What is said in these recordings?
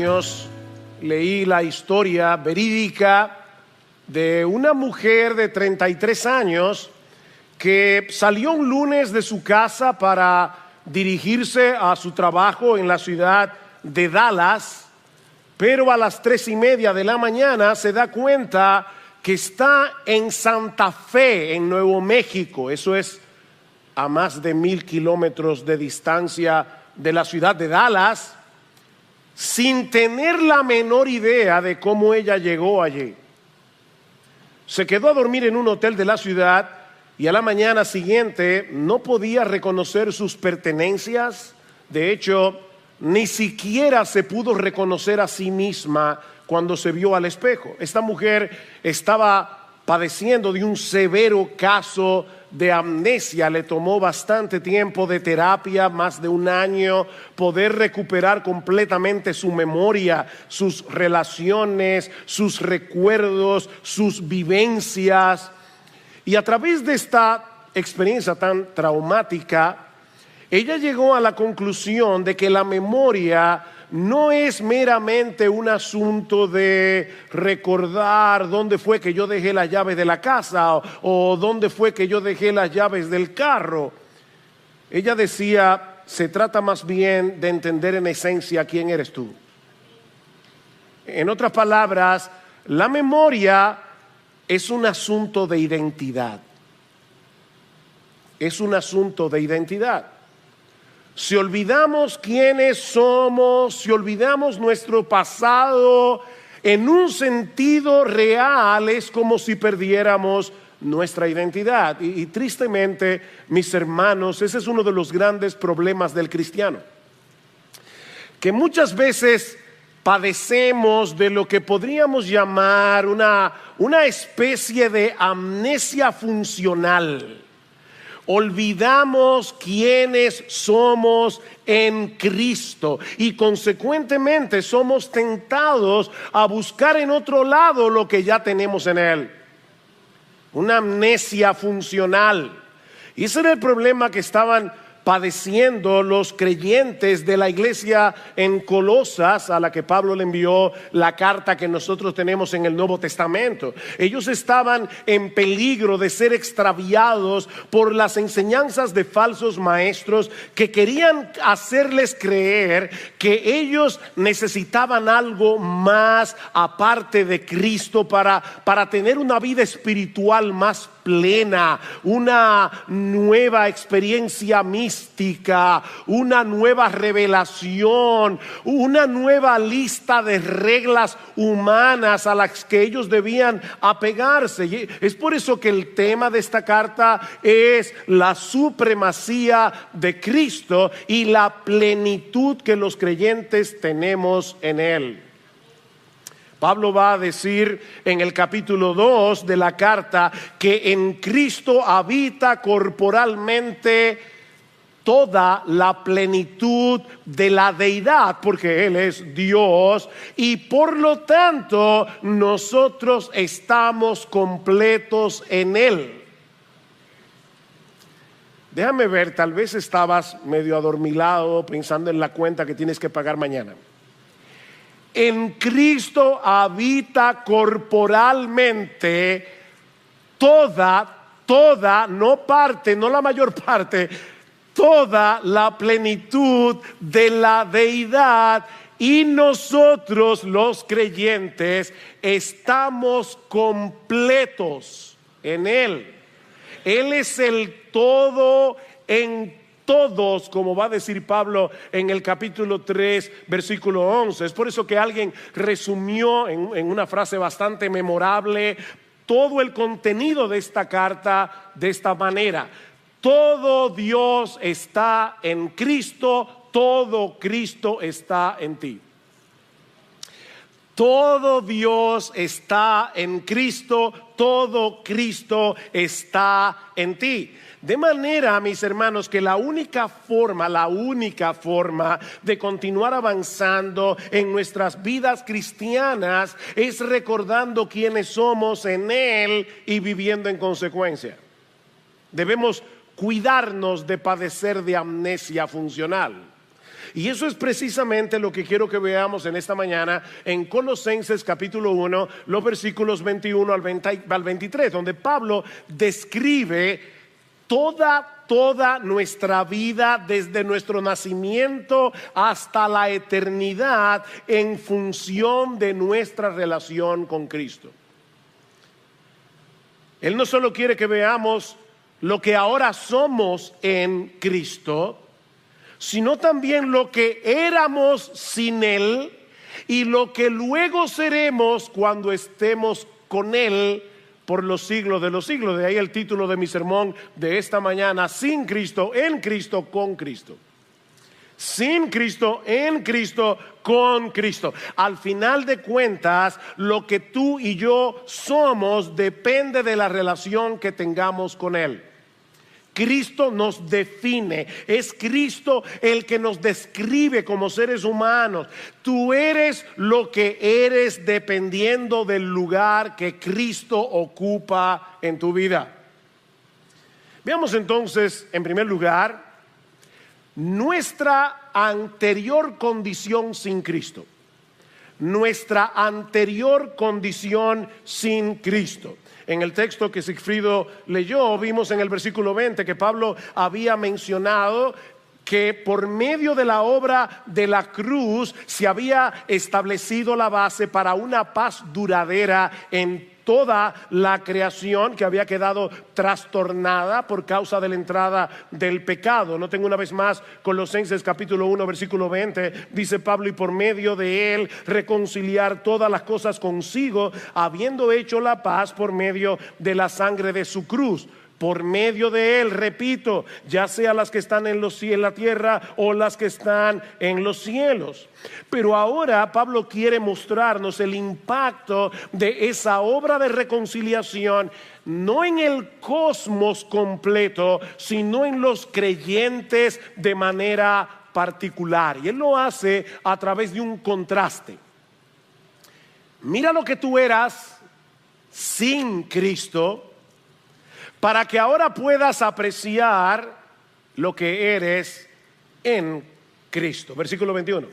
Años leí la historia verídica de una mujer de 33 años que salió un lunes de su casa para dirigirse a su trabajo en la ciudad de Dallas, pero a las 3:30 de la mañana se da cuenta que está en Santa Fe, en Nuevo México. Eso es a más de 1,000 kilómetros de distancia de la ciudad de Dallas, sin tener la menor idea de cómo ella llegó allí. Se quedó a dormir en un hotel de la ciudad y a la mañana siguiente no podía reconocer sus pertenencias. De hecho, ni siquiera se pudo reconocer a sí misma cuando se vio al espejo. Esta mujer estaba padeciendo de un severo caso de amnesia. Le tomó bastante tiempo de terapia, más de 1 año, poder recuperar completamente su memoria, sus relaciones, sus recuerdos, sus vivencias. Y a través de esta experiencia tan traumática, ella llegó a la conclusión de que la memoria no es meramente un asunto de recordar dónde fue que yo dejé la llave de la casa o dónde fue que yo dejé las llaves del carro. Ella decía, se trata más bien de entender en esencia quién eres tú. En otras palabras, la memoria es un asunto de identidad. Es un asunto de identidad. Si olvidamos quiénes somos, si olvidamos nuestro pasado, en un sentido real es como si perdiéramos nuestra identidad. Y tristemente, mis hermanos, ese es uno de los grandes problemas del cristiano. Que muchas veces padecemos de lo que podríamos llamar una especie de amnesia funcional. Olvidamos quiénes somos en Cristo y consecuentemente somos tentados a buscar en otro lado lo que ya tenemos en Él. Una amnesia funcional. Y ese era el problema que estaban padeciendo los creyentes de la iglesia en Colosas, a la que Pablo le envió la carta que nosotros tenemos en el Nuevo Testamento. Ellos estaban en peligro de ser extraviados por las enseñanzas de falsos maestros que querían hacerles creer que ellos necesitaban algo más aparte de Cristo para tener una vida espiritual más plena, una nueva experiencia mística, una nueva revelación, una nueva lista de reglas humanas a las que ellos debían apegarse. Y es por eso que el tema de esta carta es la supremacía de Cristo y la plenitud que los creyentes tenemos en Él. Pablo va a decir en el capítulo 2 de la carta que en Cristo habita corporalmente toda la plenitud de la deidad, porque Él es Dios y por lo tanto nosotros estamos completos en Él. Déjame ver, tal vez estabas medio adormilado pensando en la cuenta que tienes que pagar mañana. En Cristo habita corporalmente toda, no parte, no la mayor parte, toda la plenitud de la deidad y nosotros los creyentes estamos completos en Él. Él es el todo en todos, como va a decir Pablo en el capítulo 3, versículo 11. Es por eso que alguien resumió en una frase bastante memorable todo el contenido de esta carta de esta manera: todo Dios está en Cristo, todo Cristo está en ti. Todo Dios está en Cristo, todo Cristo está en ti. De manera, mis hermanos, que la única forma de continuar avanzando en nuestras vidas cristianas es recordando quiénes somos en Él y viviendo en consecuencia. Debemos cuidarnos de padecer de amnesia funcional. Y eso es precisamente lo que quiero que veamos en esta mañana en Colosenses capítulo 1, los versículos 21 al 23, donde Pablo describe toda nuestra vida desde nuestro nacimiento hasta la eternidad en función de nuestra relación con Cristo. Él no solo quiere que veamos lo que ahora somos en Cristo, sino también lo que éramos sin Él y lo que luego seremos cuando estemos con Él por los siglos de los siglos. De ahí el título de mi sermón de esta mañana: sin Cristo, en Cristo, con Cristo. Sin Cristo, en Cristo, con Cristo. Al final de cuentas, lo que tú y yo somos depende de la relación que tengamos con Él. Cristo nos define, es Cristo el que nos describe como seres humanos. Tú eres lo que eres dependiendo del lugar que Cristo ocupa en tu vida. Veamos entonces, en primer lugar, nuestra anterior condición sin Cristo. Nuestra anterior condición sin Cristo. En el texto que Sigfrido leyó, vimos en el versículo 20 que Pablo había mencionado que por medio de la obra de la cruz se había establecido la base para una paz duradera en toda la creación que había quedado trastornada por causa de la entrada del pecado. Noten una vez más Colosenses capítulo 1 versículo 20, dice Pablo: y por medio de él reconciliar todas las cosas consigo, habiendo hecho la paz por medio de la sangre de su cruz. Por medio de él, repito, ya sea las que están en la tierra o las que están en los cielos. Pero ahora Pablo quiere mostrarnos el impacto de esa obra de reconciliación, no en el cosmos completo, sino en los creyentes de manera particular. Y él lo hace a través de un contraste. Mira lo que tú eras sin Cristo, para que ahora puedas apreciar lo que eres en Cristo. Versículo 21.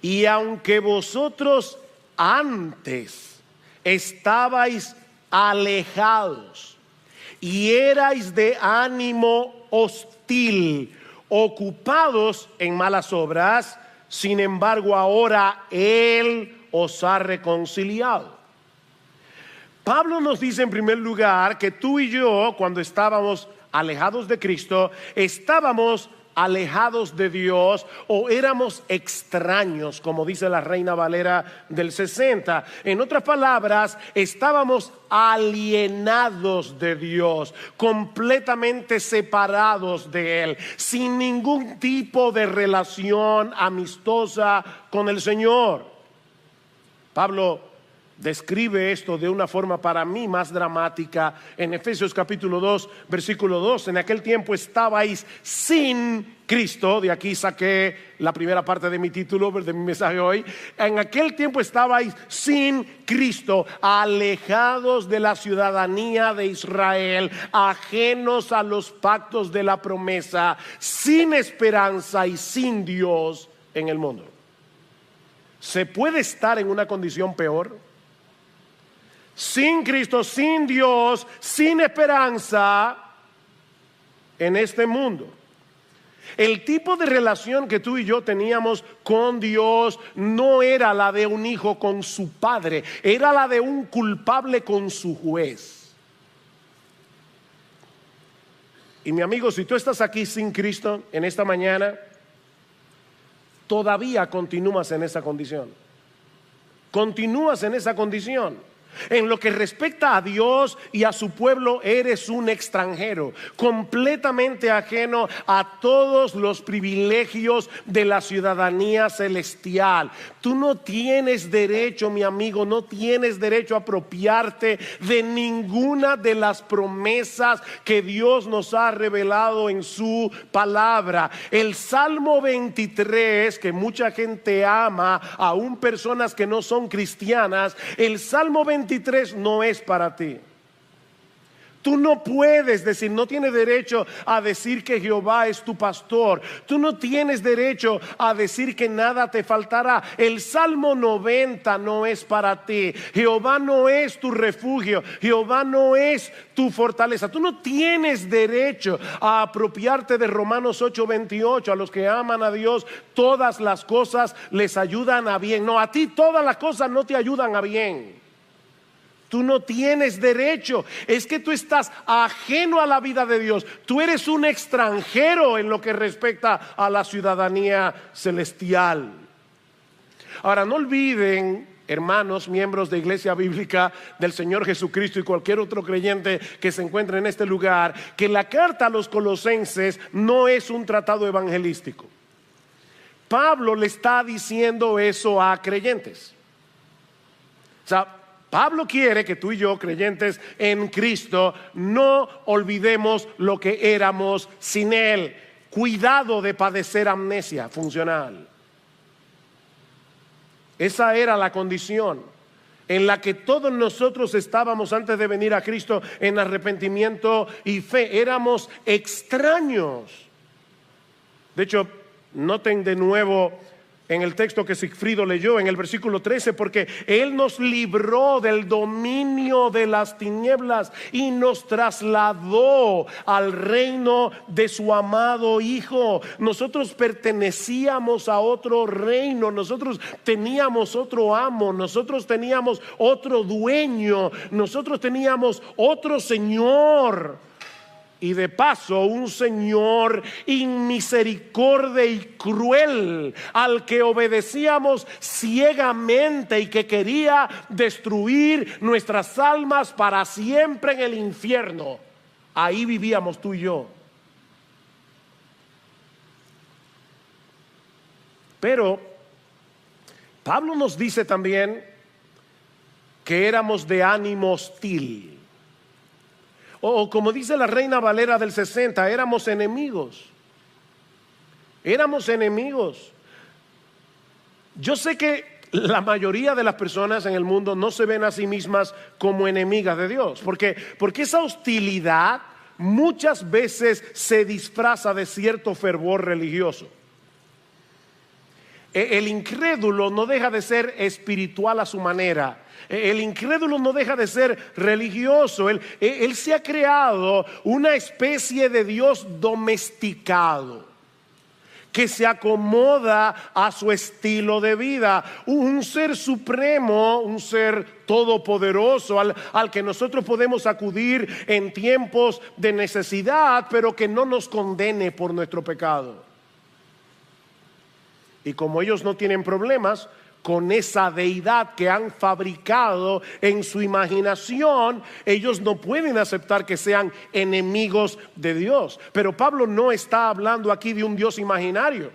Y aunque vosotros antes estabais alejados y erais de ánimo hostil, ocupados en malas obras, sin embargo ahora Él os ha reconciliado. Pablo nos dice en primer lugar que tú y yo, cuando estábamos alejados de Cristo, estábamos alejados de Dios o éramos extraños, como dice la Reina Valera del 60. En otras palabras, estábamos alienados de Dios, completamente separados de Él, sin ningún tipo de relación amistosa con el Señor. Pablo describe esto de una forma para mí más dramática en Efesios capítulo 2 versículo 2. En aquel tiempo estabais sin Cristo. De aquí saqué la primera parte de mi título, de mi mensaje hoy. En aquel tiempo estabais sin Cristo, alejados de la ciudadanía de Israel, ajenos a los pactos de la promesa, sin esperanza y sin Dios en el mundo. ¿Se puede estar en una condición peor? Sin Cristo, sin Dios, sin esperanza en este mundo. El tipo de relación que tú y yo teníamos con Dios no era la de un hijo con su padre, era la de un culpable con su juez. Y mi amigo, si tú estás aquí sin Cristo en esta mañana, todavía continúas en esa condición. Continúas en esa condición. En lo que respecta a Dios y a su pueblo, eres un extranjero, completamente ajeno a todos los privilegios de la ciudadanía celestial. Tú no tienes derecho, mi amigo, no tienes derecho a apropiarte de ninguna de las promesas que Dios nos ha revelado en su palabra. El Salmo 23, que mucha gente ama, aún personas que no son cristianas, el Salmo 23 no es para ti. Tú no puedes decir, no tienes derecho a decir que Jehová es tu pastor. Tú no tienes derecho a decir que nada te faltará. El Salmo 90 no es para ti. Jehová no es tu refugio. Jehová no es tu fortaleza. Tú no tienes derecho a apropiarte de Romanos 8:28. A los que aman a Dios, todas las cosas les ayudan a bien. No, a ti todas las cosas no te ayudan a bien. Tú no tienes derecho. Es que tú estás ajeno a la vida de Dios. Tú eres un extranjero en lo que respecta a la ciudadanía celestial. Ahora, no olviden, hermanos, miembros de Iglesia Bíblica del Señor Jesucristo y cualquier otro creyente que se encuentre en este lugar, que la carta a los Colosenses no es un tratado evangelístico. Pablo le está diciendo eso a creyentes. O sea, Pablo quiere que tú y yo, creyentes en Cristo, no olvidemos lo que éramos sin Él. Cuidado de padecer amnesia funcional. Esa era la condición en la que todos nosotros estábamos antes de venir a Cristo en arrepentimiento y fe. Éramos extraños. De hecho, noten de nuevo en el texto que Sigfrido leyó en el versículo 13, porque Él nos libró del dominio de las tinieblas y nos trasladó al reino de su amado Hijo. Nosotros pertenecíamos a otro reino, nosotros teníamos otro amo, nosotros teníamos otro dueño, nosotros teníamos otro Señor. Y de paso, un Señor inmisericordia y cruel, al que obedecíamos ciegamente y que quería destruir nuestras almas para siempre en el infierno. Ahí vivíamos tú y yo. Pero Pablo nos dice también que éramos de ánimo hostil. O como dice la Reina Valera del 60, éramos enemigos. Éramos enemigos. Yo sé que la mayoría de las personas en el mundo no se ven a sí mismas como enemigas de Dios. Porque esa hostilidad muchas veces se disfraza de cierto fervor religioso. El incrédulo no deja de ser espiritual a su manera. El incrédulo no deja de ser religioso. Él se ha creado una especie de Dios domesticado que se acomoda a su estilo de vida. Un ser supremo, un ser todopoderoso al que nosotros podemos acudir en tiempos de necesidad, pero que no nos condene por nuestro pecado. Y como ellos no tienen problemas con esa deidad que han fabricado en su imaginación, ellos no pueden aceptar que sean enemigos de Dios. Pero Pablo no está hablando aquí de un Dios imaginario.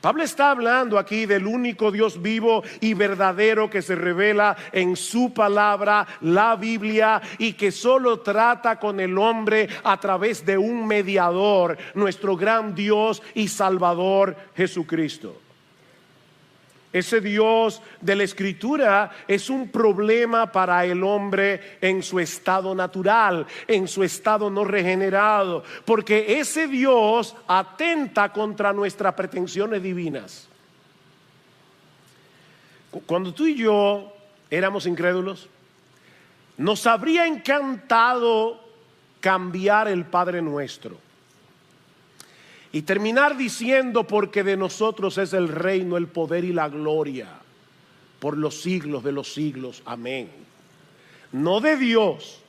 Pablo está hablando aquí del único Dios vivo y verdadero que se revela en su palabra, la Biblia, y que solo trata con el hombre a través de un mediador, nuestro gran Dios y Salvador Jesucristo. Ese Dios de la Escritura es un problema para el hombre en su estado natural, en su estado no regenerado, porque ese Dios atenta contra nuestras pretensiones divinas. Cuando tú y yo éramos incrédulos, nos habría encantado cambiar el Padre Nuestro y terminar diciendo: porque de nosotros es el reino, el poder y la gloria por los siglos de los siglos, amén. No de Dios,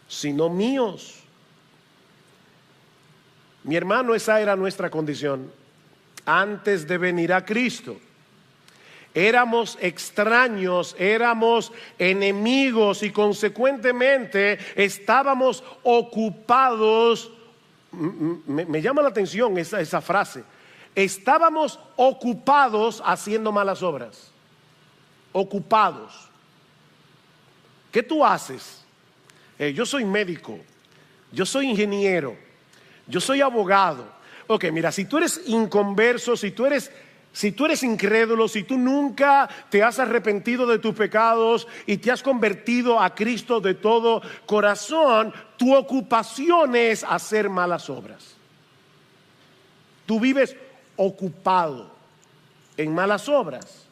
sino míos. Mi hermano, esa era nuestra condición antes de venir a Cristo. Éramos extraños, éramos enemigos y consecuentemente estábamos ocupados. Me llama la atención esa frase. Estábamos ocupados haciendo malas obras. Ocupados. ¿Qué tú haces? Yo soy médico, yo soy ingeniero, yo soy abogado. Ok, mira, si tú eres inconverso, si tú eres Si tú eres incrédulo, si tú nunca te has arrepentido de tus pecados y te has convertido a Cristo de todo corazón, tu ocupación es hacer malas obras. Tú vives ocupado en malas obras.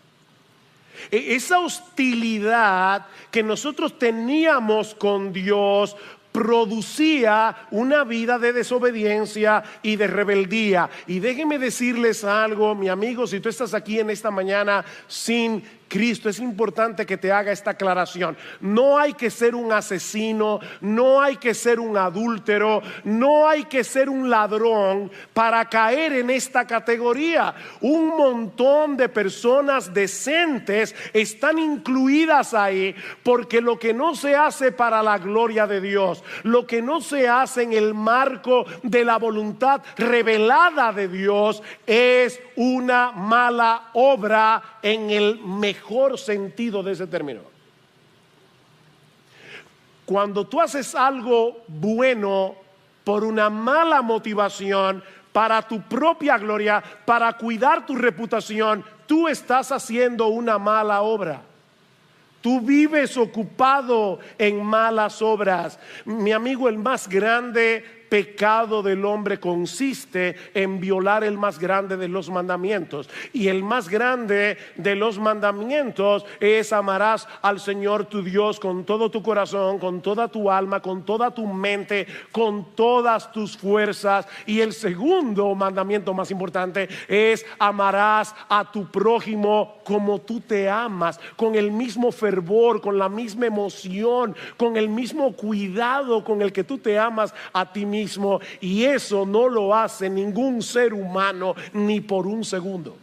Esa hostilidad que nosotros teníamos con Dios producía una vida de desobediencia y de rebeldía. Y déjenme decirles algo, mi amigo, si tú estás aquí en esta mañana sin Cristo, es importante que te haga esta aclaración. No hay que ser un asesino, no hay que ser un adúltero, no hay que ser un ladrón para caer en esta categoría. Un montón de personas decentes están incluidas ahí, porque lo que no se hace para la gloria de Dios, lo que no se hace en el marco de la voluntad revelada de Dios, es una mala obra en el mejor sentido de ese término. Cuando tú haces algo bueno por una mala motivación, para tu propia gloria, para cuidar tu reputación, tú estás haciendo una mala obra. Tú vives ocupado en malas obras. Mi amigo, el más grande pecado del hombre consiste en violar el más grande de los mandamientos. Y el más grande de los mandamientos es: amarás al Señor tu Dios con todo tu corazón, con toda tu alma, con toda tu mente, con todas tus fuerzas. Y el segundo mandamiento más importante es: amarás a tu prójimo como tú te amas, con el mismo fervor, con la misma emoción, con el mismo cuidado con el que tú te amas a ti mismo. Y eso no lo hace ningún ser humano ni por un segundo.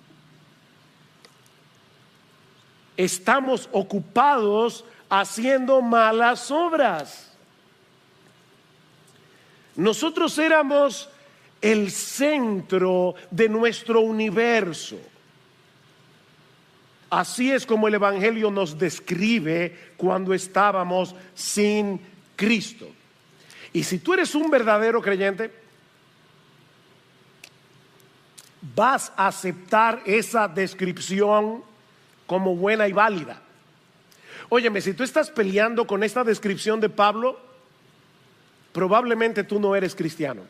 Estamos ocupados haciendo malas obras. Nosotros éramos el centro de nuestro universo. Así es como el Evangelio nos describe cuando estábamos sin Cristo. Y si tú eres un verdadero creyente, vas a aceptar esa descripción como buena y válida. Óyeme, si tú estás peleando con esta descripción de Pablo, probablemente tú no eres cristiano.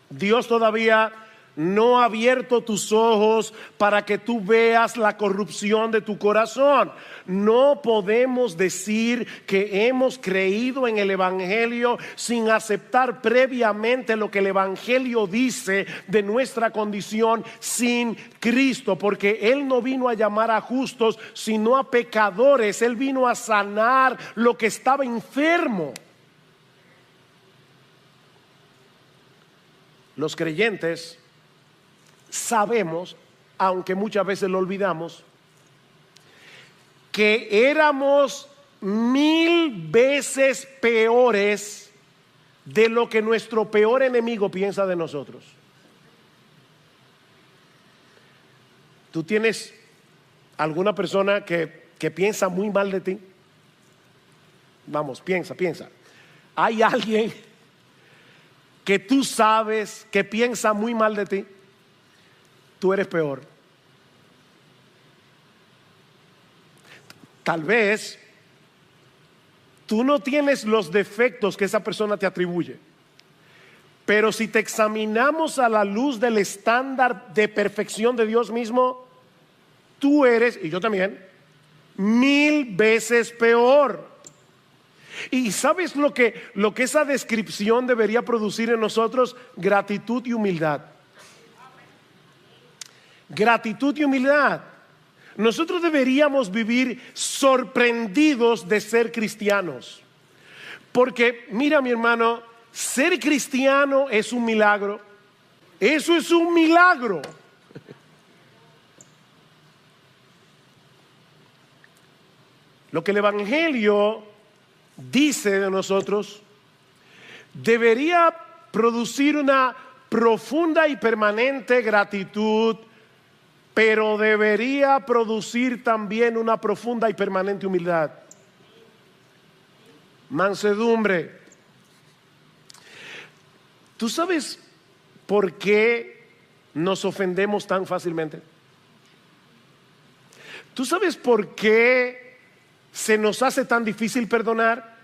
Dios todavía no ha abierto tus ojos para que tú veas la corrupción de tu corazón. No podemos decir que hemos creído en el Evangelio sin aceptar previamente lo que el Evangelio dice de nuestra condición sin Cristo, porque Él no vino a llamar a justos sino a pecadores. Él vino a sanar lo que estaba enfermo. Los creyentes sabemos, aunque muchas veces lo olvidamos, que éramos 1000 veces peores de lo que nuestro peor enemigo piensa de nosotros. ¿Tú tienes alguna persona que piensa muy mal de ti? Vamos, piensa. ¿Hay alguien que tú sabes que piensa muy mal de ti? Tú eres peor. Tal vez tú no tienes los defectos que esa persona te atribuye, pero si te examinamos a la luz del estándar de perfección de Dios mismo, tú eres, y yo también, 1000 veces peor. ¿Y sabes lo que esa descripción debería producir en nosotros? Gratitud y humildad. Gratitud y humildad. Nosotros deberíamos vivir sorprendidos de ser cristianos. Porque mira, mi hermano, ser cristiano es un milagro. Eso es un milagro. Lo que el Evangelio dice de nosotros debería producir una profunda y permanente gratitud, pero debería producir también una profunda y permanente humildad, mansedumbre. ¿Tú sabes por qué nos ofendemos tan fácilmente? ¿Tú sabes por qué se nos hace tan difícil perdonar?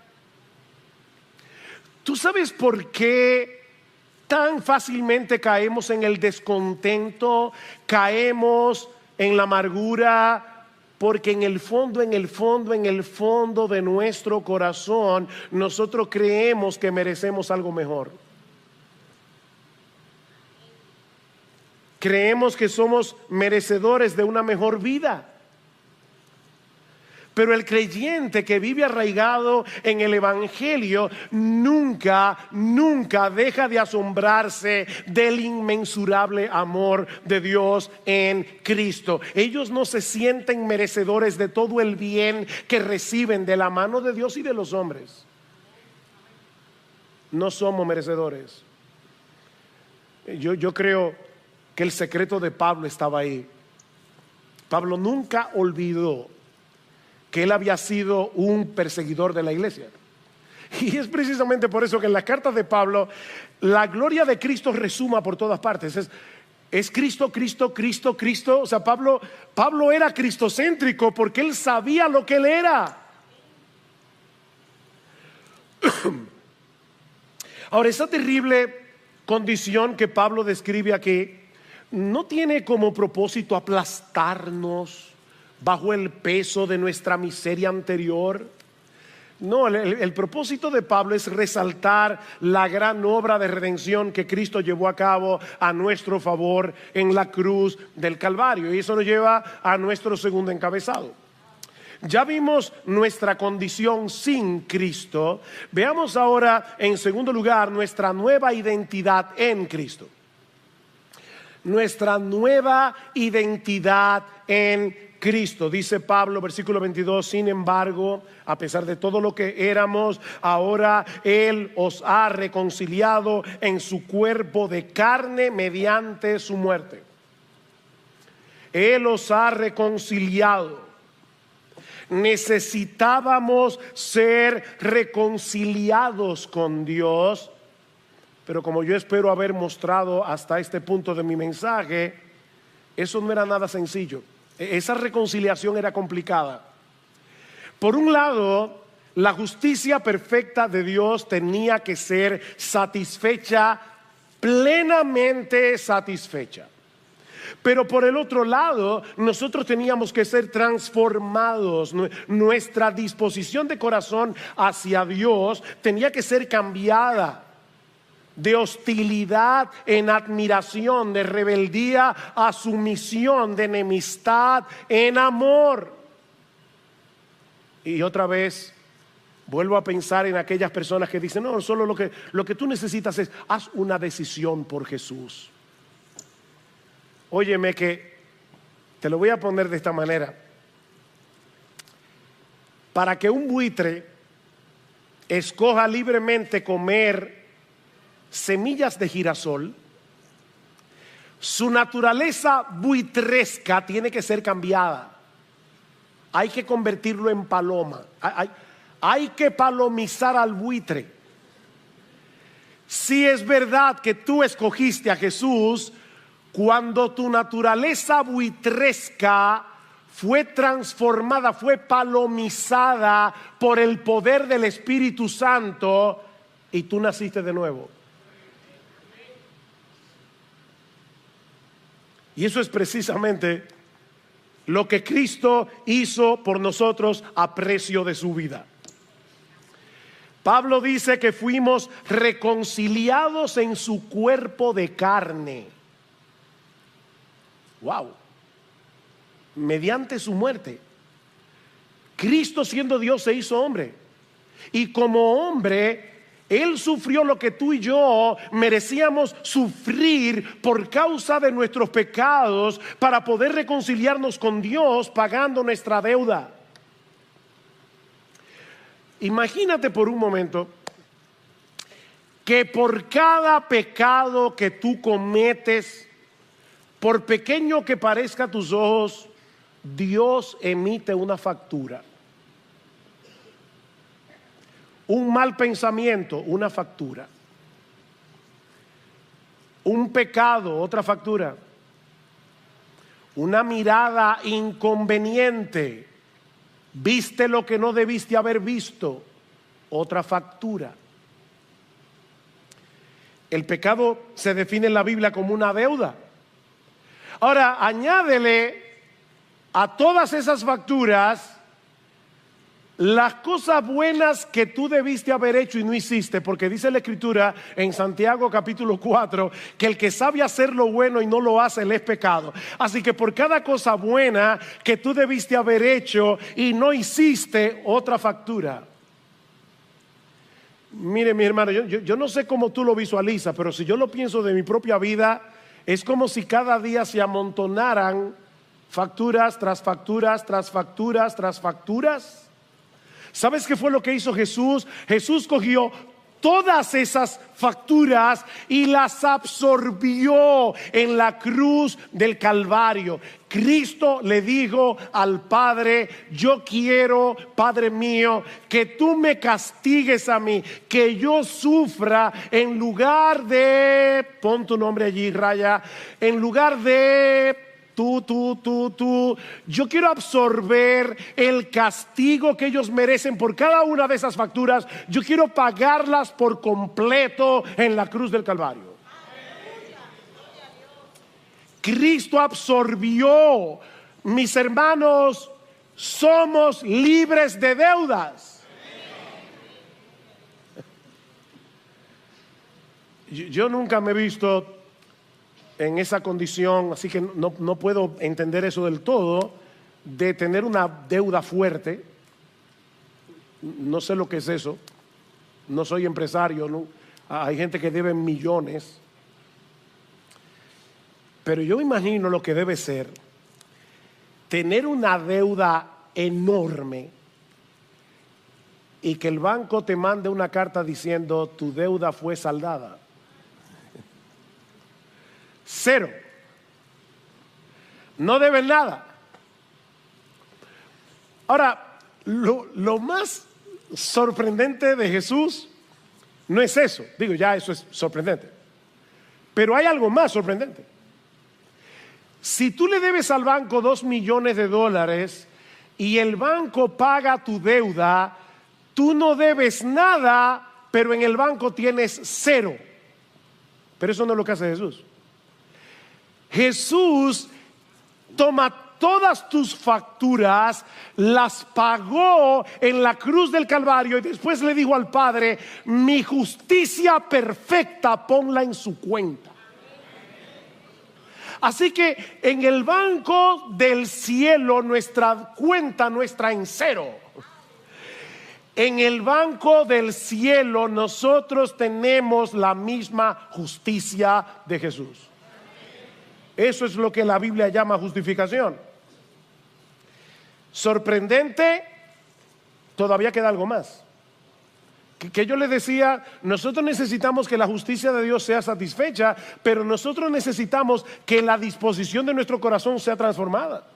¿Tú sabes por qué tan fácilmente caemos en el descontento, caemos en la amargura? Porque en el fondo de nuestro corazón, nosotros creemos que merecemos algo mejor. Creemos que somos merecedores de una mejor vida. Pero el creyente que vive arraigado en el Evangelio nunca deja de asombrarse del inmensurable amor de Dios en Cristo. Ellos no se sienten merecedores de todo el bien que reciben de la mano de Dios y de los hombres. No somos merecedores. Yo creo que el secreto de Pablo estaba ahí. Pablo nunca olvidó que él había sido un perseguidor de la iglesia. Y es precisamente por eso que en las cartas de Pablo la gloria de Cristo resuma por todas partes. Es Cristo, Cristo, Cristo, Cristo. O sea, Pablo era cristocéntrico porque él sabía lo que él era. Ahora, esa terrible condición que Pablo describe aquí no tiene como propósito aplastarnos bajo el peso de nuestra miseria anterior. No, el propósito de Pablo es resaltar la gran obra de redención que Cristo llevó a cabo a nuestro favor en la cruz del Calvario. Y eso nos lleva a nuestro segundo encabezado. Ya vimos nuestra condición sin Cristo. Veamos ahora en segundo lugar nuestra nueva identidad en Cristo. Nuestra nueva identidad en Cristo. Dice Pablo, versículo 22, sin embargo, a pesar de todo lo que éramos, ahora Él os ha reconciliado en su cuerpo de carne mediante su muerte. Él os ha reconciliado. Necesitábamos ser reconciliados con Dios, pero como yo espero haber mostrado hasta este punto de mi mensaje, eso no era nada sencillo. Esa reconciliación era complicada. Por un lado, la justicia perfecta de Dios tenía que ser satisfecha, plenamente satisfecha. Pero por el otro lado, nosotros teníamos que ser transformados. Nuestra disposición de corazón hacia Dios tenía que ser cambiada. De hostilidad en admiración, de rebeldía a sumisión, de enemistad en amor. Y otra vez vuelvo a pensar en aquellas personas que dicen, no, solo lo que tú necesitas es, haz una decisión por Jesús. Óyeme que te lo voy a poner de esta manera. Para que un buitre escoja libremente comer semillas de girasol, su naturaleza buitresca tiene que ser cambiada. Hay que convertirlo en paloma. Hay que palomizar al buitre. Si es verdad que tú escogiste a Jesús, cuando tu naturaleza buitresca fue transformada, fue palomizada por el poder del Espíritu Santo, y tú naciste de nuevo. Y eso es precisamente lo que Cristo hizo por nosotros a precio de su vida. Pablo dice que fuimos reconciliados en su cuerpo de carne. Wow. Mediante su muerte. Cristo, siendo Dios, se hizo hombre. Y como hombre, Él sufrió lo que tú y yo merecíamos sufrir por causa de nuestros pecados para poder reconciliarnos con Dios pagando nuestra deuda. Imagínate por un momento que por cada pecado que tú cometes, por pequeño que parezca a tus ojos, Dios emite una factura. Un mal pensamiento, una factura. Un pecado, otra factura. una mirada inconveniente, viste lo que no debiste haber visto, otra factura. El pecado se define en la Biblia como una deuda. Ahora, añádele a todas esas facturas las cosas buenas que tú debiste haber hecho y no hiciste, porque dice la Escritura en Santiago capítulo 4 que el que sabe hacer lo bueno y no lo hace, le es pecado. Así que por cada cosa buena que tú debiste haber hecho y no hiciste, otra factura. Mire, mi hermano, yo no sé cómo tú lo visualizas, pero si yo lo pienso de mi propia vida, es como si cada día se amontonaran facturas tras facturas, tras facturas, tras facturas. ¿Sabes qué fue lo que hizo Jesús? Jesús cogió todas esas facturas y las absorbió en la cruz del Calvario. Cristo le dijo al Padre: yo quiero, Padre mío, que tú me castigues a mí, que yo sufra en lugar de, pon tu nombre allí, raya, en lugar de tú, yo quiero absorber el castigo que ellos merecen por cada una de esas facturas. Yo quiero pagarlas por completo en la cruz del Calvario. Cristo absorbió. Mis hermanos, somos libres de deudas. Yo nunca me he visto en esa condición, así que no puedo entender eso del todo, de tener una deuda fuerte. No sé lo que es eso. No soy empresario, ¿no? Hay gente que debe millones. Pero yo imagino lo que debe ser tener una deuda enorme y que el banco te mande una carta diciendo: tu deuda fue saldada. Cero. No deben nada. Ahora, lo más sorprendente de Jesús no es eso. Digo, ya eso es sorprendente. Pero hay algo más sorprendente. Si tú le debes al banco $2 millones y el banco paga tu deuda, tú no debes nada, pero en el banco tienes cero. Pero eso no es lo que hace Jesús. Jesús toma todas tus facturas, las pagó en la cruz del Calvario y después le dijo al Padre: mi justicia perfecta, ponla en su cuenta. Así que en el banco del cielo nuestra cuenta no está en cero. En el banco del cielo nosotros tenemos la misma justicia de Jesús. Eso es lo que la Biblia llama justificación. Sorprendente, todavía queda algo más. Que yo le decía, nosotros necesitamos que la justicia de Dios sea satisfecha, pero nosotros necesitamos que la disposición de nuestro corazón sea transformada.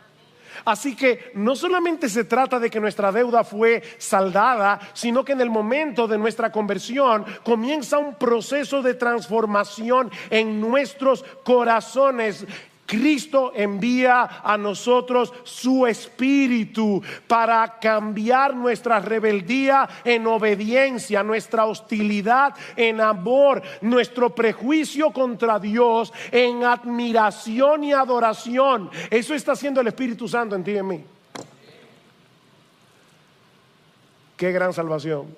Así que no solamente se trata de que nuestra deuda fue saldada, sino que en el momento de nuestra conversión comienza un proceso de transformación en nuestros corazones. Cristo envía a nosotros su Espíritu para cambiar nuestra rebeldía en obediencia, nuestra hostilidad en amor, nuestro prejuicio contra Dios en admiración y adoración. Eso está haciendo el Espíritu Santo en ti y en mí. Qué gran salvación.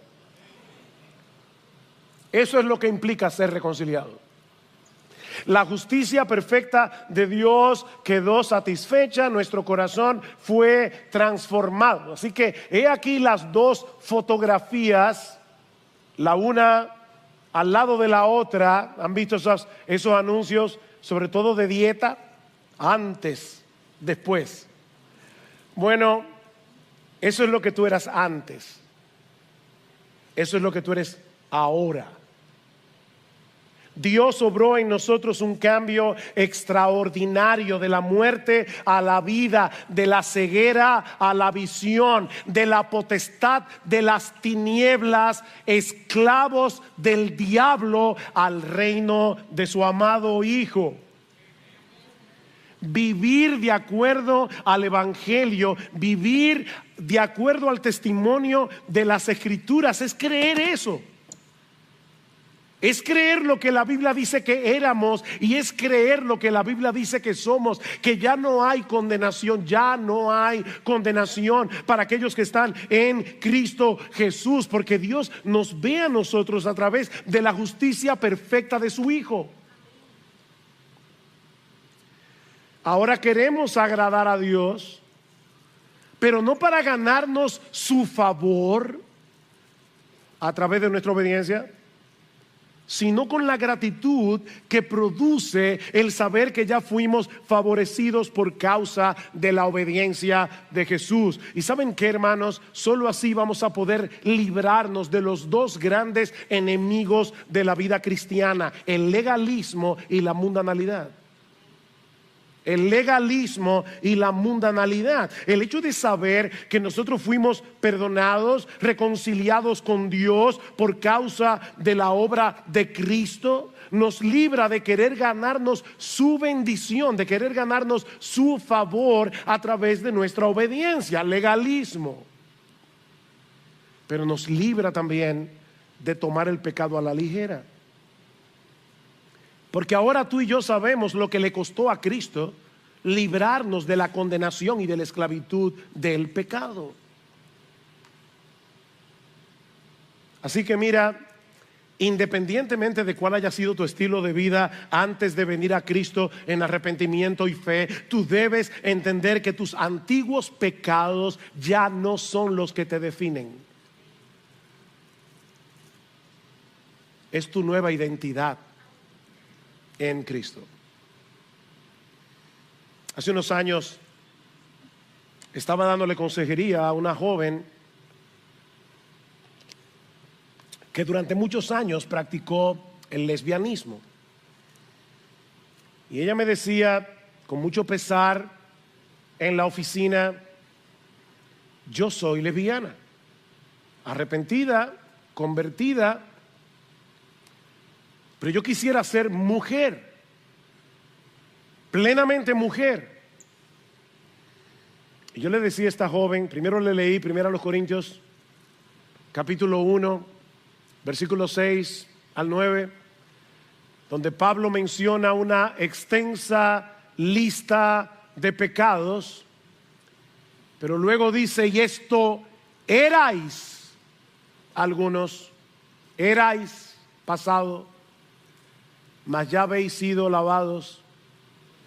Eso es lo que implica ser reconciliado. La justicia perfecta de Dios quedó satisfecha, nuestro corazón fue transformado. Así que he aquí las dos fotografías, la una al lado de la otra. ¿Han visto esos anuncios, sobre todo de dieta? Antes, después. Bueno, eso es lo que tú eras antes. Eso es lo que tú eres ahora. Dios obró en nosotros un cambio extraordinario, de la muerte a la vida, de la ceguera a la visión, de la potestad de las tinieblas, esclavos del diablo, al reino de su amado Hijo. Vivir de acuerdo al Evangelio, vivir de acuerdo al testimonio de las Escrituras, es creer eso. Es creer lo que la Biblia dice que éramos y es creer lo que la Biblia dice que somos, que ya no hay condenación, ya no hay condenación para aquellos que están en Cristo Jesús, porque Dios nos ve a nosotros a través de la justicia perfecta de su Hijo. Ahora queremos agradar a Dios, pero no para ganarnos su favor a través de nuestra obediencia, sino con la gratitud que produce el saber que ya fuimos favorecidos por causa de la obediencia de Jesús. Y ¿saben qué, hermanos? Solo así vamos a poder librarnos de los dos grandes enemigos de la vida cristiana: el legalismo y la mundanalidad. El legalismo y la mundanalidad. El hecho de saber que nosotros fuimos perdonados, reconciliados con Dios por causa de la obra de Cristo, nos libra de querer ganarnos su bendición, de querer ganarnos su favor a través de nuestra obediencia. Legalismo. Pero nos libra también de tomar el pecado a la ligera. Porque ahora tú y yo sabemos lo que le costó a Cristo librarnos de la condenación y de la esclavitud del pecado. Así que mira, independientemente de cuál haya sido tu estilo de vida antes de venir a Cristo en arrepentimiento y fe, tú debes entender que tus antiguos pecados ya no son los que te definen. Es tu nueva identidad en Cristo. Hace unos años estaba dándole consejería a una joven que durante muchos años practicó el lesbianismo. Y ella me decía con mucho pesar en la oficina: yo soy lesbiana, arrepentida, convertida, pero yo quisiera ser mujer, plenamente mujer. Y yo le decía a esta joven, primero le leí 1 Corintios capítulo 1, versículos 6 al 9, donde Pablo menciona una extensa lista de pecados, pero luego dice: y esto erais algunos, erais pasado, mas ya habéis sido lavados,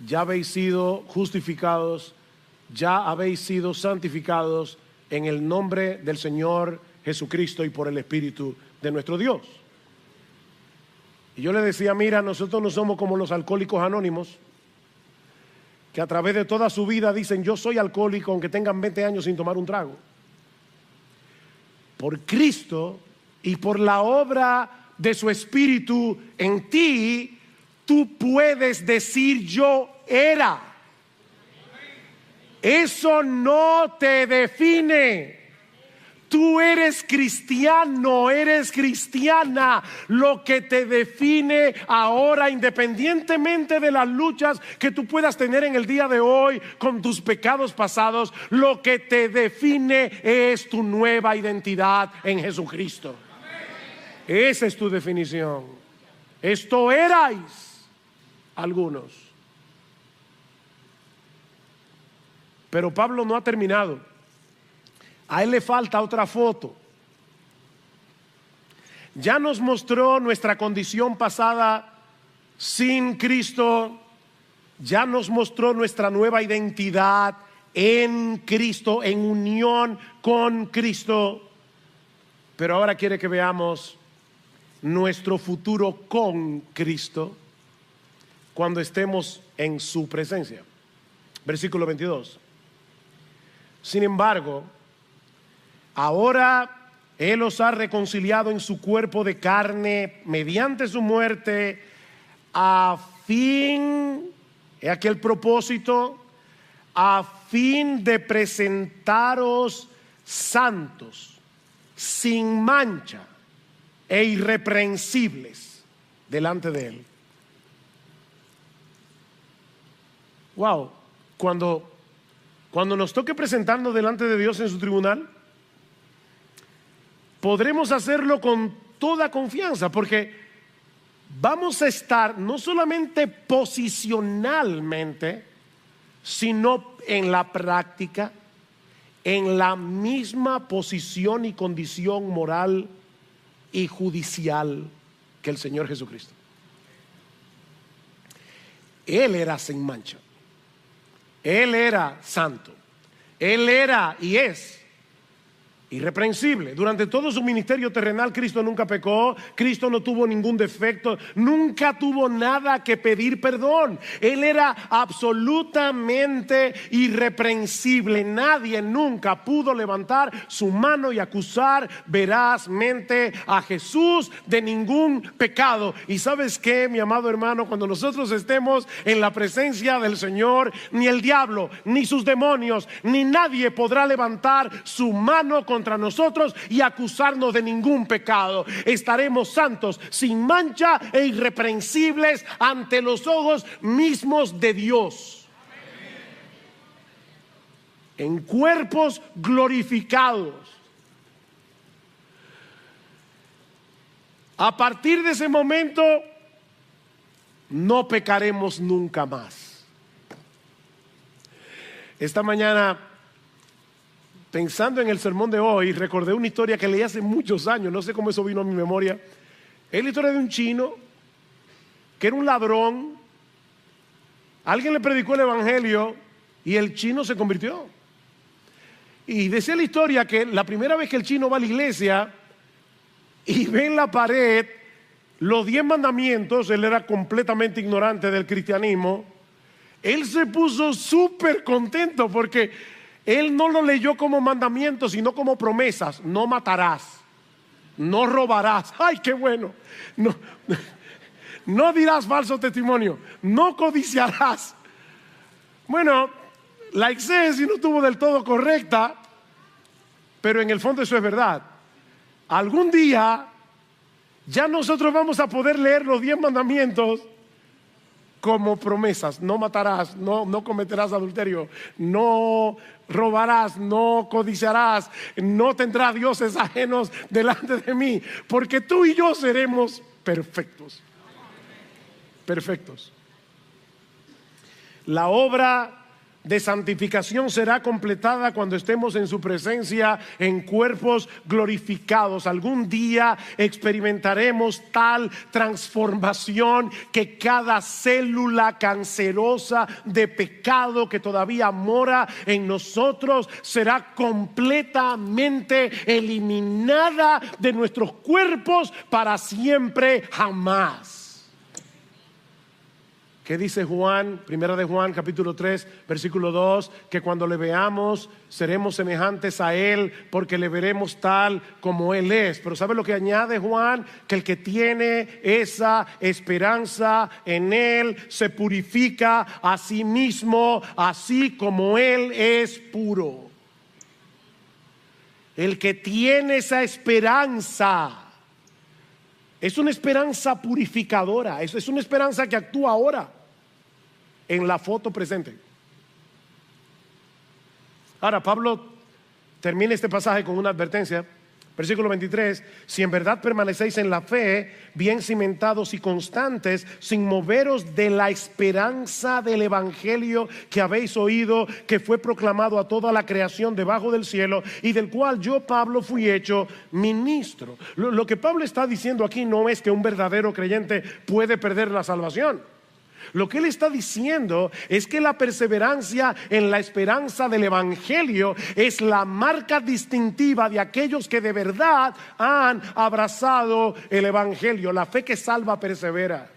ya habéis sido justificados, ya habéis sido santificados en el nombre del Señor Jesucristo y por el Espíritu de nuestro Dios. Y yo le decía: mira, nosotros no somos como los alcohólicos anónimos, que a través de toda su vida dicen: yo soy alcohólico aunque tengan 20 años sin tomar un trago. Por Cristo y por la obra de su Espíritu en ti, tú puedes decir: yo era. Eso no te define. Tú eres cristiano, eres cristiana. Lo que te define ahora, independientemente de las luchas que tú puedas tener en el día de hoy con tus pecados pasados, lo que te define es tu nueva identidad en Jesucristo. Esa es tu definición. Esto erais algunos. Pero Pablo no ha terminado. A él le falta otra foto. Ya nos mostró nuestra condición pasada sin Cristo. Ya nos mostró nuestra nueva identidad en Cristo, en unión con Cristo. Pero ahora quiere que veamos nuestro futuro con Cristo cuando estemos en su presencia. Versículo 22. Sin embargo, ahora Él os ha reconciliado en su cuerpo de carne mediante su muerte, a fin, he aquí el propósito, a fin de presentaros santos, sin mancha e irreprensibles delante de Él. Wow, cuando nos toque presentarnos delante de Dios en su tribunal, podremos hacerlo con toda confianza, porque vamos a estar no solamente posicionalmente, sino en la práctica, en la misma posición y condición moral y judicial que el Señor Jesucristo. Él era sin mancha, Él era santo, Él era y es irreprensible. Durante todo su ministerio terrenal, Cristo nunca pecó, Cristo no tuvo ningún defecto, nunca tuvo nada que pedir perdón. Él era absolutamente irreprensible. Nadie nunca pudo levantar su mano y acusar verazmente a Jesús de ningún pecado. Y ¿sabes qué, mi amado hermano? Cuando nosotros estemos en la presencia del Señor, ni el diablo, ni sus demonios, ni nadie podrá levantar su mano contra nosotros y acusarnos de ningún pecado. Estaremos santos, sin mancha e irreprensibles ante los ojos mismos de Dios. En cuerpos glorificados. A partir de ese momento no pecaremos nunca más. Esta mañana, pensando en el sermón de hoy, recordé una historia que leí hace muchos años, no sé cómo eso vino a mi memoria. Es la historia de un chino que era un ladrón. Alguien le predicó el evangelio y el chino se convirtió. Y decía la historia que la primera vez que el chino va a la iglesia y ve en la pared los 10 mandamientos, él era completamente ignorante del cristianismo, él se puso súper contento porque él no lo leyó como mandamientos, sino como promesas. No matarás, no robarás. ¡Ay, qué bueno! No dirás falso testimonio, no codiciarás. Bueno, la exégesis no estuvo del todo correcta, pero en el fondo eso es verdad. Algún día ya nosotros vamos a poder leer los 10 mandamientos como promesas. No matarás, no cometerás adulterio, no robarás, no codiciarás, no tendrás dioses ajenos delante de mí, porque tú y yo seremos perfectos. Perfectos. La obra de santificación será completada cuando estemos en su presencia en cuerpos glorificados. Algún día experimentaremos tal transformación que cada célula cancerosa de pecado que todavía mora en nosotros será completamente eliminada de nuestros cuerpos para siempre, jamás. ¿Qué dice Juan? Primera de Juan, capítulo 3, versículo 2, que cuando le veamos seremos semejantes a Él porque le veremos tal como Él es. Pero ¿sabe lo que añade Juan? Que el que tiene esa esperanza en Él se purifica a sí mismo, así como Él es puro. El que tiene esa esperanza es una esperanza purificadora, es una esperanza que actúa ahora en la foto presente. Ahora Pablo termina este pasaje con una advertencia. Versículo 23: si en verdad permanecéis en la fe, bien cimentados y constantes, sin moveros de la esperanza del evangelio que habéis oído, que fue proclamado a toda la creación debajo del cielo, y del cual yo, Pablo, fui hecho ministro. Lo que Pablo está diciendo aquí no es que un verdadero creyente puede perder la salvación. Lo que él está diciendo es que la perseverancia en la esperanza del evangelio es la marca distintiva de aquellos que de verdad han abrazado el evangelio. La fe que salva persevera.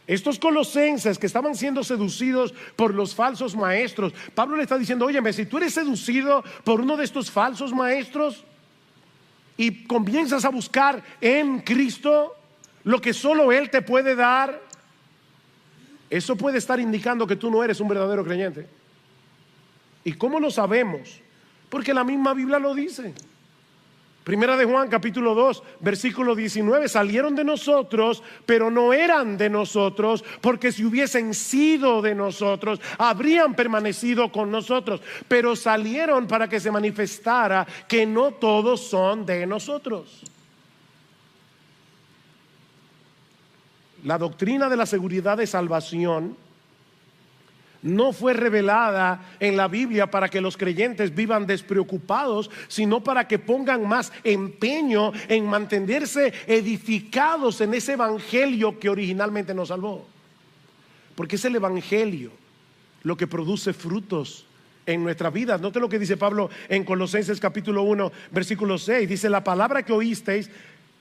Estos colosenses que estaban siendo seducidos por los falsos maestros, Pablo le está diciendo: óyeme, si tú eres seducido por uno de estos falsos maestros y comienzas a buscar en Cristo lo que solo Él te puede dar, eso puede estar indicando que tú no eres un verdadero creyente. ¿Y cómo lo sabemos? Porque la misma Biblia lo dice. Primera de Juan capítulo 2 versículo 19, salieron de nosotros, pero no eran de nosotros, porque si hubiesen sido de nosotros, habrían permanecido con nosotros, pero salieron para que se manifestara que no todos son de nosotros. La doctrina de la seguridad de salvación no fue revelada en la Biblia para que los creyentes vivan despreocupados, sino para que pongan más empeño en mantenerse edificados en ese evangelio que originalmente nos salvó. Porque es el evangelio lo que produce frutos en nuestra vida. Note lo que dice Pablo en Colosenses capítulo 1 versículo 6. Dice: la palabra que oísteis,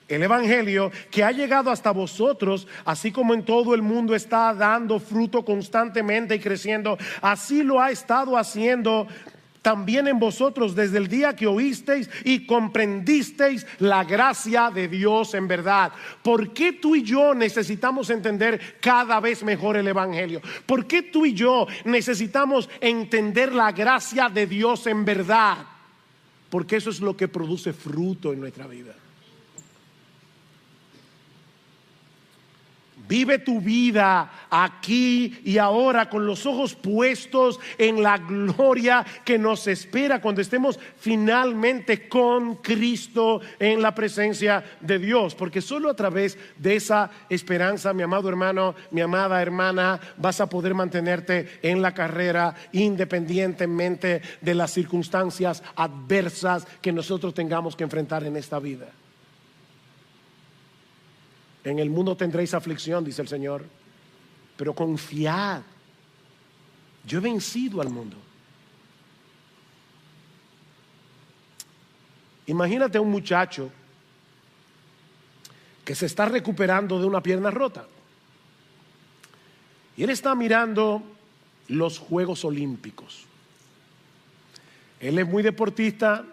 el evangelio, que ha llegado hasta vosotros, así como en todo el mundo está dando fruto constantemente y creciendo, así lo ha estado haciendo también en vosotros desde el día que oísteis y comprendisteis la gracia de Dios en verdad. ¿Por qué tú y yo necesitamos entender cada vez mejor el evangelio? ¿Por qué tú y yo necesitamos entender la gracia de Dios en verdad? Porque eso es lo que produce fruto en nuestra vida. Vive tu vida aquí y ahora con los ojos puestos en la gloria que nos espera cuando estemos finalmente con Cristo en la presencia de Dios. Porque solo a través de esa esperanza, mi amado hermano, mi amada hermana, vas a poder mantenerte en la carrera independientemente de las circunstancias adversas que nosotros tengamos que enfrentar en esta vida. En el mundo tendréis aflicción, dice el Señor, pero confiad, yo he vencido al mundo. Imagínate a un muchacho que se está recuperando de una pierna rota y él está mirando los Juegos Olímpicos. Él es muy deportista,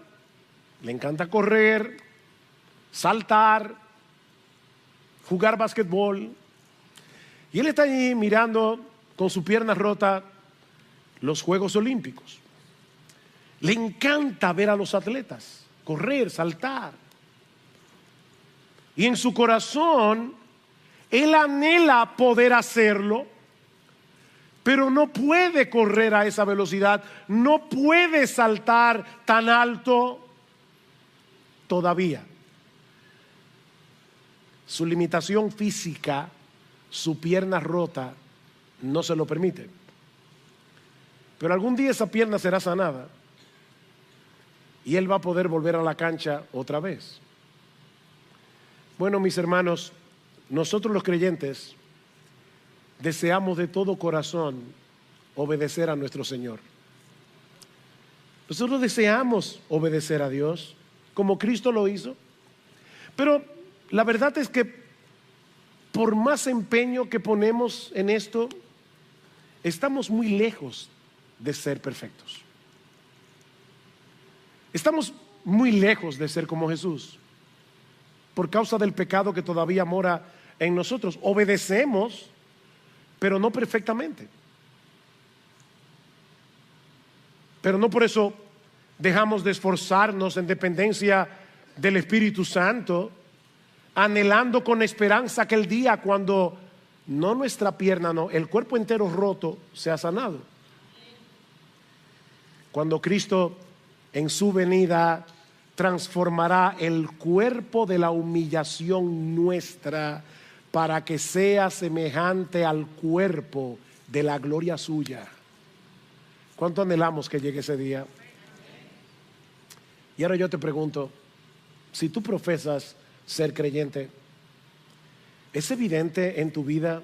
le encanta correr, saltar, jugar basquetbol, y él está allí mirando con su pierna rota los Juegos Olímpicos. Le encanta ver a los atletas correr, saltar, y en su corazón él anhela poder hacerlo, pero no puede correr a esa velocidad, no puede saltar tan alto todavía. Su limitación física, su pierna rota, no se lo permite. Pero algún día esa pierna será sanada y él va a poder volver a la cancha otra vez. Bueno, mis hermanos, nosotros los creyentes deseamos de todo corazón obedecer a nuestro Señor. Nosotros deseamos obedecer a Dios como Cristo lo hizo, pero la verdad es que por más empeño que ponemos en esto, estamos muy lejos de ser perfectos. Estamos muy lejos de ser como Jesús por causa del pecado que todavía mora en nosotros. Obedecemos, pero no perfectamente. Pero no por eso dejamos de esforzarnos en dependencia del Espíritu Santo, anhelando con esperanza aquel día cuando no nuestra pierna, no, el cuerpo entero roto sea sanado. Cuando Cristo en su venida transformará el cuerpo de la humillación nuestra para que sea semejante al cuerpo de la gloria suya. ¿Cuánto anhelamos que llegue ese día? Y ahora yo te pregunto, si tú profesas ser creyente, ¿es evidente en tu vida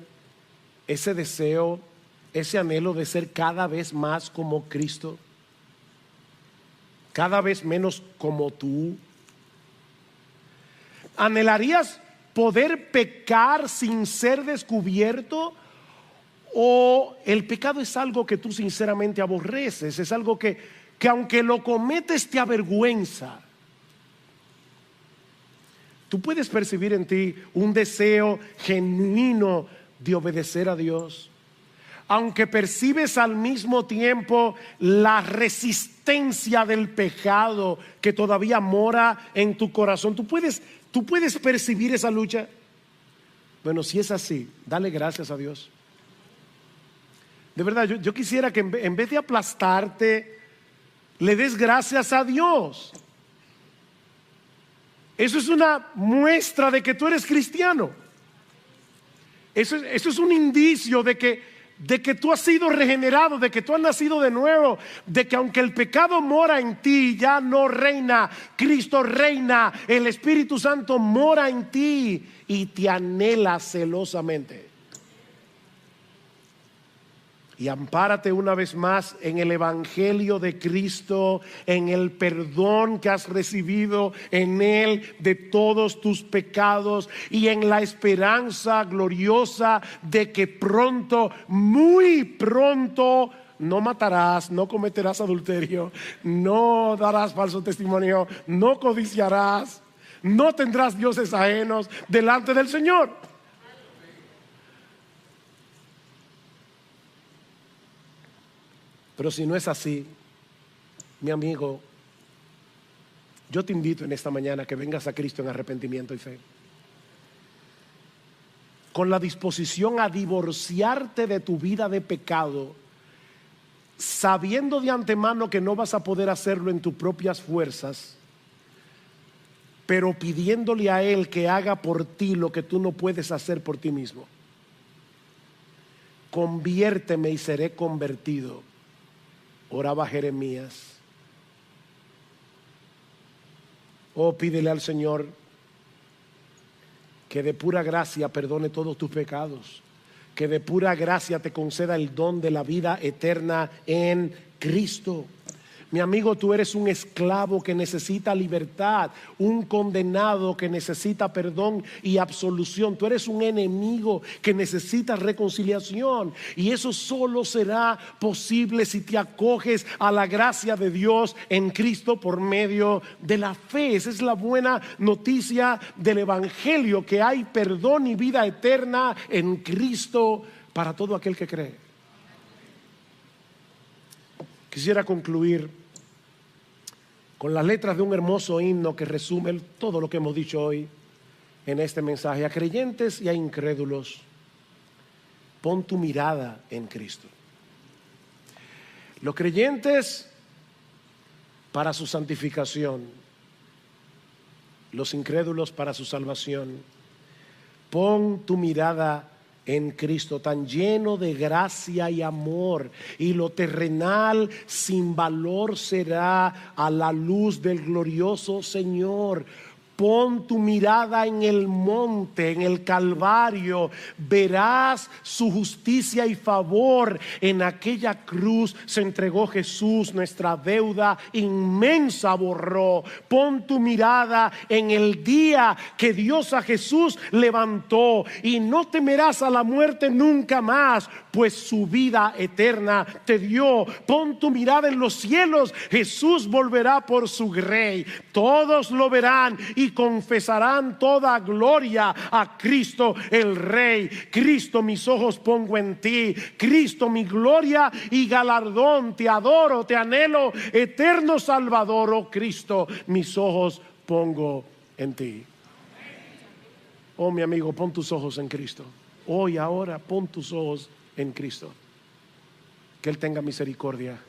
ese deseo, ese anhelo de ser cada vez más como Cristo? Cada vez menos como tú. ¿Anhelarías poder pecar sin ser descubierto? ¿O el pecado es algo que tú sinceramente aborreces? Es algo que aunque lo cometes te avergüenza. Tú puedes percibir en ti un deseo genuino de obedecer a Dios. aunque percibes al mismo tiempo la resistencia del pecado que todavía mora en tu corazón. ¿Tú puedes percibir esa lucha? Bueno, si es así, dale gracias a Dios. De verdad, yo quisiera que en vez de aplastarte, le des gracias a Dios. Eso es una muestra de que tú eres cristiano. Eso es un indicio de que tú has sido regenerado, de que tú has nacido de nuevo, de que aunque el pecado mora en ti, ya no reina. Cristo reina, el Espíritu Santo mora en ti y te anhela celosamente. Y ampárate una vez más en el Evangelio de Cristo, en el perdón que has recibido en Él de todos tus pecados y en la esperanza gloriosa de que pronto, muy pronto, no matarás, no cometerás adulterio, no darás falso testimonio, no codiciarás, no tendrás dioses ajenos delante del Señor. Pero si no es así, mi amigo, yo te invito en esta mañana que vengas a Cristo en arrepentimiento y fe, con la disposición a divorciarte de tu vida de pecado, sabiendo de antemano que no vas a poder hacerlo en tus propias fuerzas, pero pidiéndole a Él que haga por ti lo que tú no puedes hacer por ti mismo. Conviérteme y seré convertido, oraba Jeremías. Oh, pídele al Señor que de pura gracia perdone todos tus pecados, que de pura gracia te conceda el don de la vida eterna en Cristo. Mi amigo, tú eres un esclavo que necesita libertad, un condenado que necesita perdón y absolución. Tú eres un enemigo que necesita reconciliación, y eso solo será posible si te acoges a la gracia de Dios en Cristo por medio de la fe. Esa es la buena noticia del Evangelio, que hay perdón y vida eterna en Cristo para todo aquel que cree. Quisiera concluir con las letras de un hermoso himno que resume todo lo que hemos dicho hoy en este mensaje. A creyentes y a incrédulos, pon tu mirada en Cristo. Los creyentes para su santificación, los incrédulos para su salvación. Pon tu mirada en Cristo, tan lleno de gracia y amor, y lo terrenal sin valor será a la luz del glorioso Señor. Pon tu mirada en el monte, en el Calvario. Verás su justicia y favor. En aquella cruz se entregó Jesús, nuestra deuda inmensa borró. Pon tu mirada en el día que Dios a Jesús levantó, y no temerás a la muerte nunca más, pues su vida eterna te dio. Pon tu mirada en los cielos. Jesús volverá por su grey. Todos lo verán y confesarán toda gloria a Cristo el Rey. Cristo, mis ojos pongo en ti. Cristo, mi gloria y galardón. Te adoro, te anhelo, eterno Salvador. Oh Cristo, mis ojos pongo en ti. Oh, mi amigo, pon tus ojos en Cristo. Hoy, ahora, pon tus ojos en Cristo. Que Él tenga misericordia